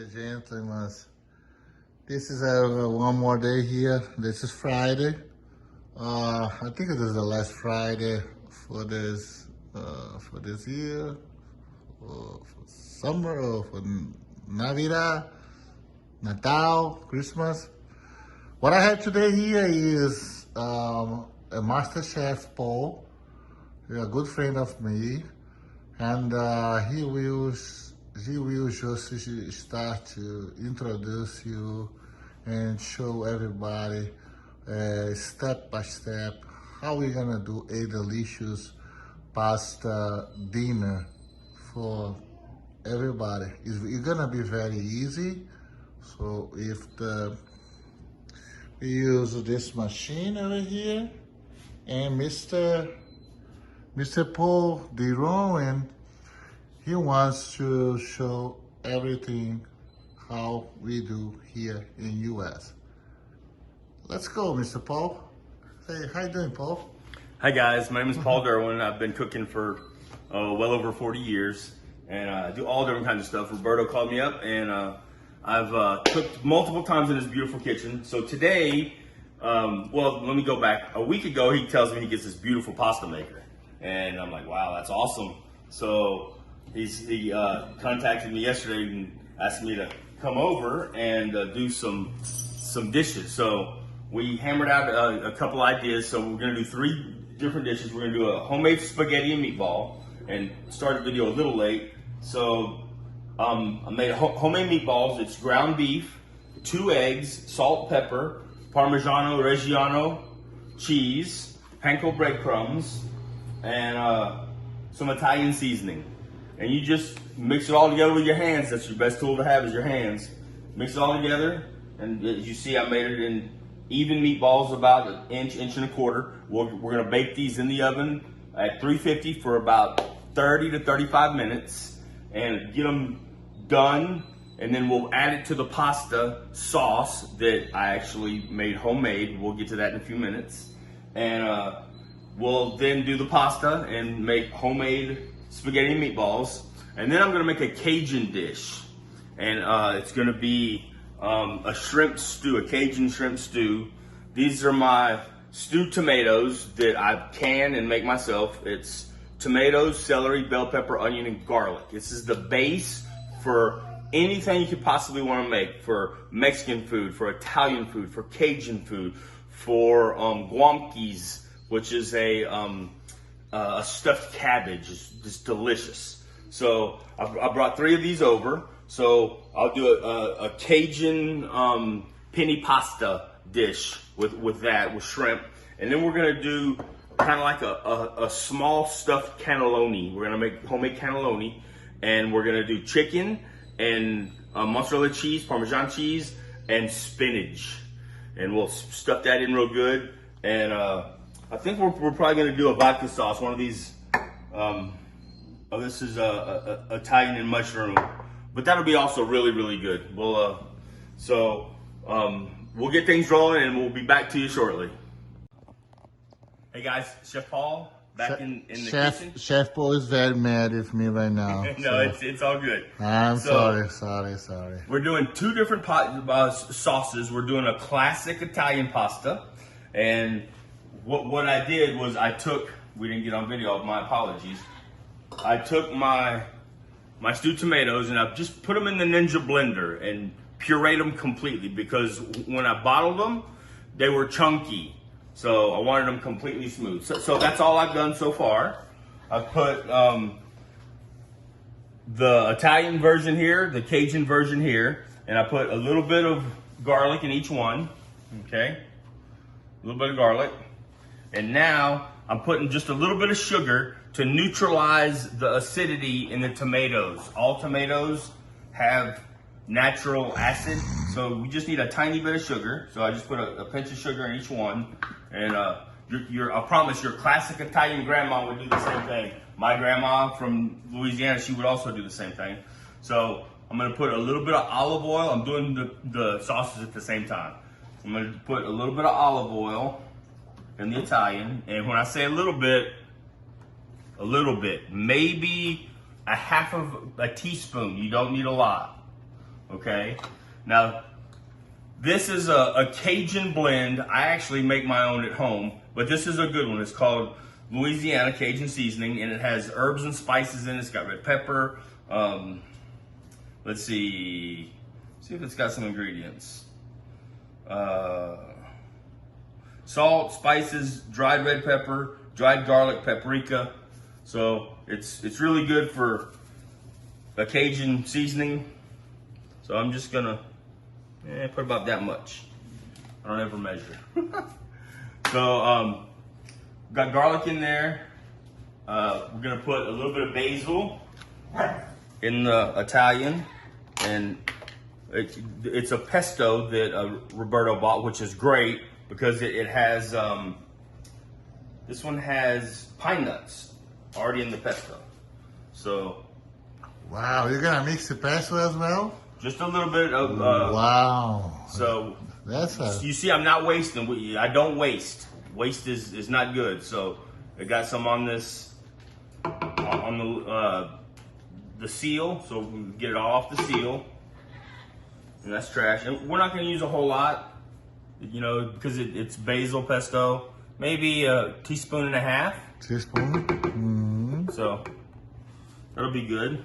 and gentlemen, this is one more day here. This is Friday. I think it is the last Friday for this year, or for summer, or for Navidad, Natal, Christmas. What I have today here is a Master Chef Paul, a good friend of me, and he will just start to introduce you and show everybody step by step how we're gonna do a delicious pasta dinner for everybody. It's gonna be very easy. So we use this machine over here, and Mr. Paul DeRowan, he wants to show everything how we do here in US. Let's go, Mr. Paul. Say, how you doing, Paul? Hi guys, my name is Paul Derwin. I've been cooking for well over 40 years, and I do all different kinds of stuff. Roberto called me up, and I've cooked multiple times in his beautiful kitchen. So today, well, let me go back. A week ago, he tells me he gets this beautiful pasta maker, and I'm like, wow, that's awesome. So he contacted me yesterday and asked me to come over and do some dishes. So we hammered out a couple ideas. So we're gonna do 3 different dishes. We're gonna do a homemade spaghetti and meatball, and start the video a little late. So I made homemade meatballs. It's ground beef, 2 eggs, salt, pepper, Parmigiano Reggiano cheese, panko breadcrumbs, and some Italian seasoning. And you just mix it all together with your hands. That's your best tool to have, is your hands. Mix it all together, and as you see, I made it in even meatballs, about an inch and a quarter. We're gonna bake these in the oven at 350 for about 30 to 35 minutes and get them done. And then we'll add it to the pasta sauce that I actually made homemade. We'll get to that in a few minutes. And we'll then do the pasta and make homemade spaghetti and meatballs. And then I'm gonna make a Cajun dish. And it's gonna be a shrimp stew, a Cajun shrimp stew. These are my stewed tomatoes that I can and make myself. It's tomatoes, celery, bell pepper, onion, and garlic. This is the base for anything you could possibly want to make, for Mexican food, for Italian food, for Cajun food, for guamquis, which is a stuffed cabbage. It's just delicious. So I brought 3 of these over. So I'll do a Cajun penne pasta dish with shrimp. And then we're gonna do kind of like a small stuffed cannelloni. We're gonna make homemade cannelloni, and we're gonna do chicken and mozzarella cheese, Parmesan cheese, and spinach. And we'll stuff that in real good. And I think we're probably gonna do a vodka sauce, one of these, this is Italian and mushroom. But that'll be also really, really good. We'll get things rolling, and we'll be back to you shortly. Hey guys, Chef Paul back in the kitchen. Chef Paul is very mad with me right now. No, so it's all good. I'm sorry. We're doing 2 different sauces. We're doing a classic Italian pasta, and what I did was we didn't get on video, my apologies. I took my stewed tomatoes, and I've just put them in the Ninja blender and pureed them completely, because when I bottled them, they were chunky. So I wanted them completely smooth. So that's all I've done so far. I've put the Italian version here, the Cajun version here, and I put a little bit of garlic in each one, okay? A little bit of garlic. And now I'm putting just a little bit of sugar to neutralize the acidity in the tomatoes. All tomatoes have natural acid, so we just need a tiny bit of sugar. So I just put a pinch of sugar in each one. And I promise your classic Italian grandma would do the same thing. My grandma from Louisiana, she would also do the same thing. So I'm gonna put a little bit of olive oil. I'm doing the sauces at the same time. I'm gonna put a little bit of olive oil in the Italian. And when I say a little bit, maybe a half of a teaspoon. You don't need a lot. Okay, now this is a Cajun blend. I actually make my own at home, but this is a good one. It's called Louisiana Cajun seasoning, and it has herbs and spices in it. It's got red pepper. Let's see if it's got some ingredients. Salt, spices, dried red pepper, dried garlic, paprika. So it's really good for a Cajun seasoning. So I'm just gonna put about that much. I don't ever measure. So got garlic in there. We're gonna put a little bit of basil in the Italian, and it's a pesto that Roberto bought, which is great because it has, this one has pine nuts already in the pesto. So. Wow, you're gonna mix the pesto as well? Just a little bit of. Wow. So. That's you see, I'm not wasting. I don't waste. Waste is not good. So I got some on this, on the seal, so we can get it all off the seal. And that's trash. And we're not gonna use a whole lot, you know, because it's basil pesto. Maybe a teaspoon and a half. Teaspoon? Mm-hmm. So that'll be good.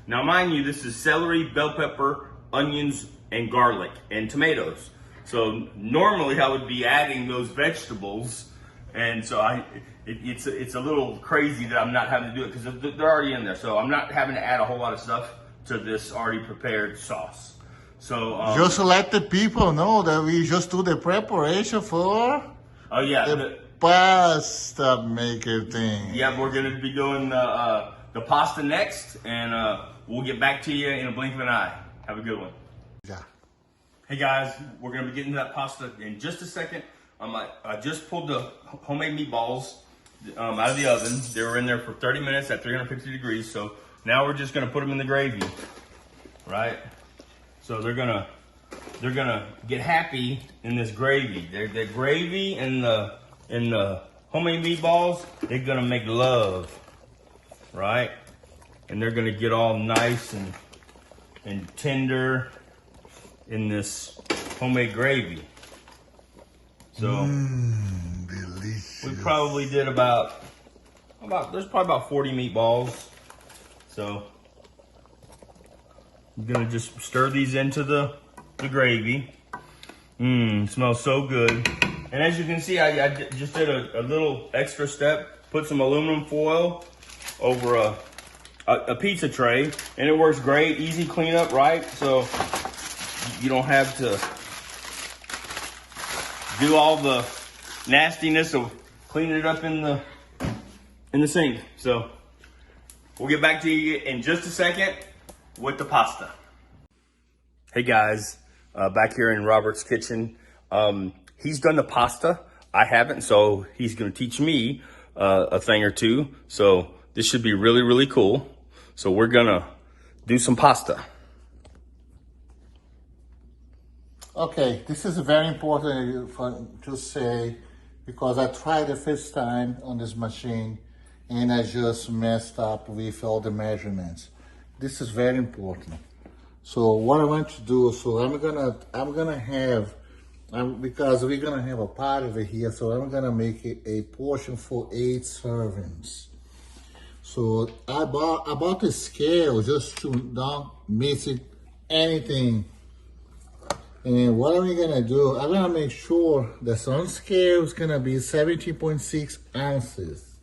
Now, mind you, this is celery, bell pepper, onions, and garlic, and tomatoes. So normally I would be adding those vegetables, and so it's a little crazy that I'm not having to do it because they're already in there. So I'm not having to add a whole lot of stuff to this already prepared sauce. So just to let the people know that we just do the preparation for the pasta maker thing. Yeah, we're gonna be doing the pasta next, and we'll get back to you in a blink of an eye. Have a good one. Yeah. Hey guys, we're gonna be getting to that pasta in just a second. I just pulled the homemade meatballs out of the oven. They were in there for 30 minutes at 350 degrees. So now we're just gonna put them in the gravy, right? So they're gonna get happy in this gravy. The gravy and the homemade meatballs, they're gonna make love, right? And they're gonna get all nice and tender in this homemade gravy. So delicious. we probably did about there's probably about 40 meatballs. So I'm gonna just stir these into the gravy. Smells so good. And as you can see, I just did a little extra step, put some aluminum foil over a pizza tray, and it works great. Easy cleanup, right? So you don't have to do all the nastiness of cleaning it up in the sink. So we'll get back to you in just a second with the pasta. Hey guys, back here in Robert's kitchen. He's done the pasta. I haven't, so he's gonna teach me a thing or two. So this should be really, really cool. So we're gonna do some pasta. Okay, this is very important to say because I tried the first time on this machine and I just messed up with all the measurements. This is very important. So what I want to do, so I'm gonna have, because we're gonna have a party over here, so I'm gonna make a portion for 8 servings. So I bought a scale just to not miss anything. And what am I gonna do? I'm gonna make sure that some scale is gonna be 17.6 ounces.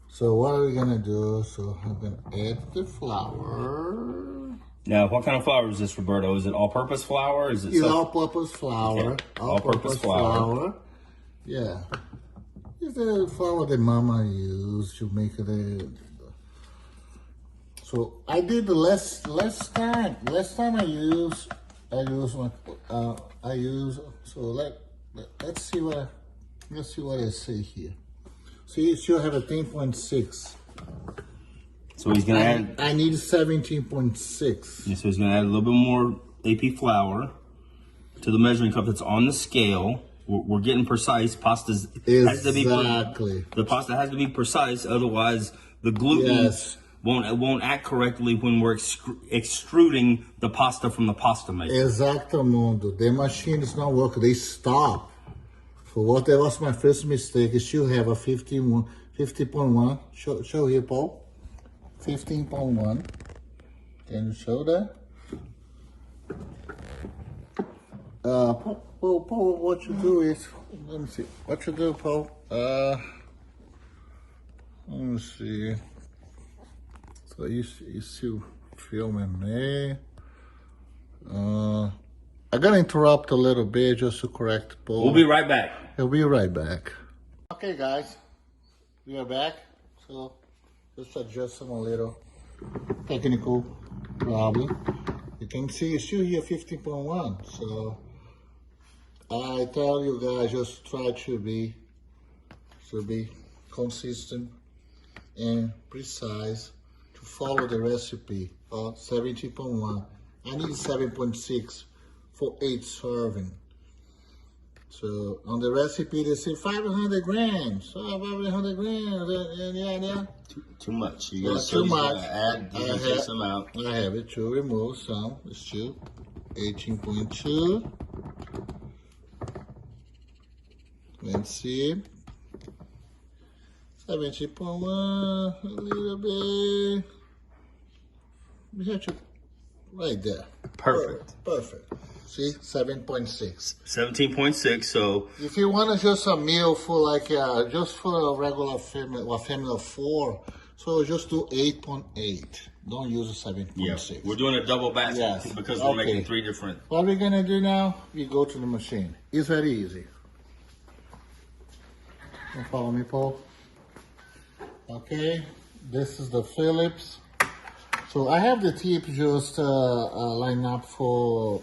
So what are we gonna do? So I'm gonna add the flour. Now, what kind of flour is this, Roberto? Is it all-purpose flour? Is it all-purpose flour? Okay. All-purpose flour. Yeah. It's the flour that Mama used to make it. So I did the last time. Last time I used. So let's see what I say here. So you should have a 10.6. So he's gonna add. I need 17.6. Yeah, so he's gonna add a little bit more AP flour to the measuring cup that's on the scale. We're getting precise. Exactly. The pasta has to be precise, otherwise the gluten won't act correctly when we're extruding the pasta from the pasta maker. Exactamundo. The machine is not working. They stop. So what that was my first mistake. Is you have a 50.1. Show here, Paul. 15.1. Can you show that? Paul, what you do is, let me see. What you do, Paul? Let me see. So you still filming me. I'm gonna interrupt a little bit just to correct Paul. We'll be right back. We'll be right back. Okay, guys, we are back. So just adjust some a little technical problem. You can see it's still here 15.1. So I tell you guys, just try to be consistent and precise to follow the recipe of 17.1. I need 7.6 for 8 serving. So on the recipe they say 500 grams, 500 grams, and yeah. Too much. You Yeah, too much. Add some out. I have it to remove some. It's still 18.2. Let's see. 17.1, a little bit. We have to, right there. Perfect. Perfect. See, 7.6. 17.6. So if you want to just a meal for like, just for a regular family, or family of 4, so just do 8.8. Don't use a 7.6. yeah, we're doing a double batch because we're making 3 different. What we're gonna do now, we go to the machine. It's very easy. You follow me, Paul? Okay, this is the Phillips. So I have the tip just line up for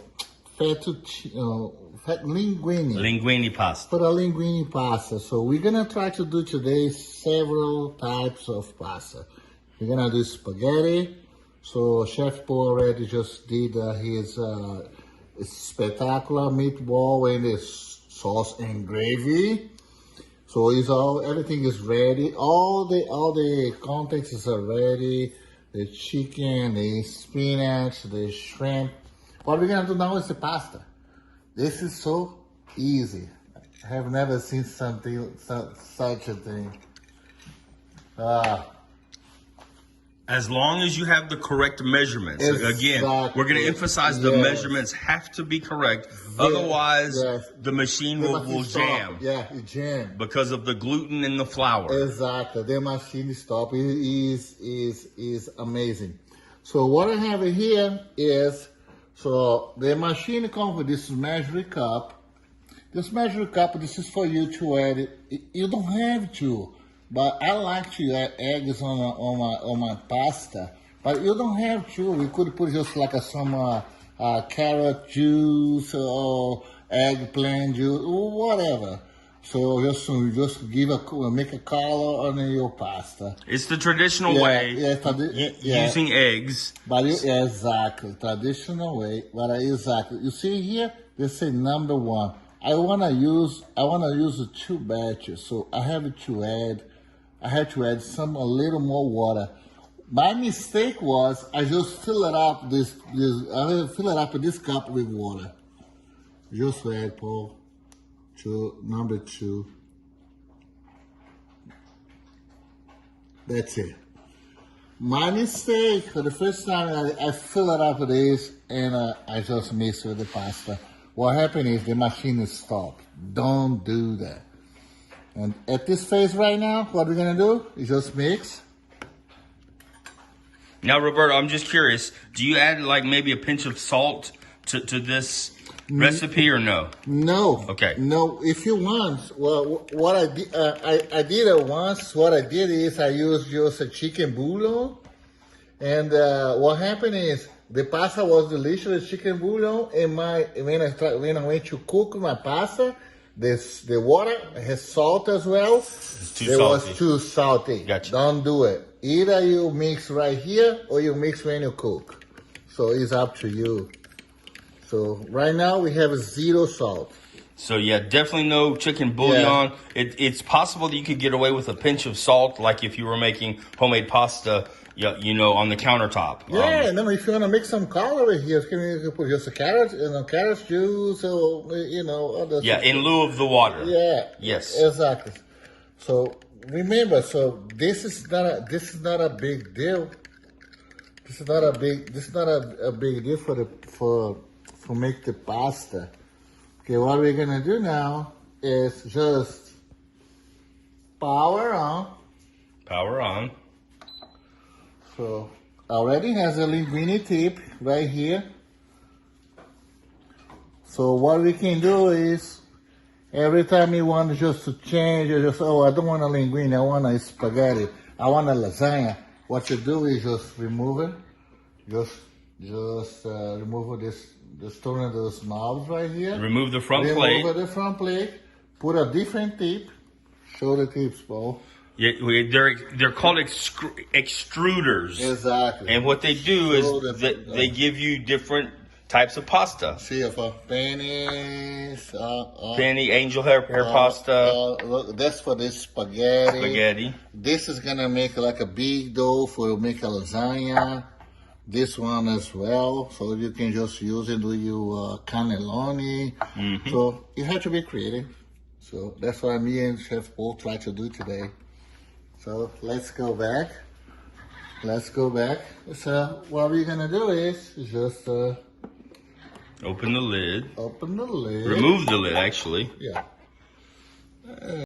linguine. Linguine pasta. For the linguine pasta. So we're gonna try to do today several types of pasta. We're gonna do spaghetti. So Chef Paul already just did his spectacular meatball and his sauce and gravy. So everything is ready. All the contents are ready. The chicken, the spinach, the shrimp. What we're gonna do now is the pasta. This is so easy. I have never seen such a thing. As long as you have the correct measurements. Exactly. Again, we're going to emphasize the measurements have to be correct. Otherwise, the machine will jam. Yeah, it jam. Because of the gluten in the flour. Exactly. The machine stop is amazing. So what I have here is, so the machine comes with this measuring cup. This measuring cup, this is for you to add it. You don't have to. But I like to add eggs on my pasta. But you don't have to. We could put just like some carrot juice or eggplant juice or whatever. So just make a color on your pasta. It's the traditional way. Using eggs. But exactly, traditional way. But exactly. You see here, they say number 1. I wanna use the 2 batches. So I had to add a little more water. My mistake was I just fill it up this cup with water. Just add, Paul, to number 2. That's it. My mistake for the first time I fill it up with this and I just mix with the pasta. What happened is the machine is stopped. Don't do that. And at this phase right now, what we're gonna do is just mix. Now, Roberto, I'm just curious. Do you add like maybe a pinch of salt to this recipe or no? No. Okay. No, if you want, well, what I did, I did it once. What I did is I used just a chicken bouillon. And what happened is the pasta was delicious, chicken bouillon. And when I went to cook my pasta, the water has salt as well. It was too salty. Gotcha. Don't do it. Either you mix right here or you mix when you cook. So it's up to you. So right now we have 0 salt. So yeah, definitely no chicken bouillon. It's possible that you could get away with a pinch of salt, like if you were making homemade pasta, you know, on the countertop. Yeah, and then if you want to make some color here, you can put just a carrot, carrot juice, or other Yeah, stuff. in lieu of the water. Yeah. Yes. Exactly. So remember, this is not a big deal. This is not a big deal for make the pasta. Okay, what we're gonna do now is just power on. Power on. So already has a linguine tip right here. So what we can do is every time you want just to change, I don't want a linguine, I want a spaghetti, I want a lasagna. What you do is just remove it. Just remove this turn of those knobs right here. Remove the front plate. Remove the front plate. Put a different tip. Show the tips, Paul. Yeah, they're called extruders. Exactly. And what they do is they give you different types of pasta. See if pennies. Penny, angel hair pasta. Look, that's for this spaghetti. Spaghetti. This is gonna make like a big dough for make a lasagna. This one as well, so you can just use it with your cannelloni. Mm-hmm. So you have to be creative. So that's what me and Chef Paul try to do today. So let's go back. So what we're gonna do is just open the lid. Open the lid. Remove the lid, actually. Yeah.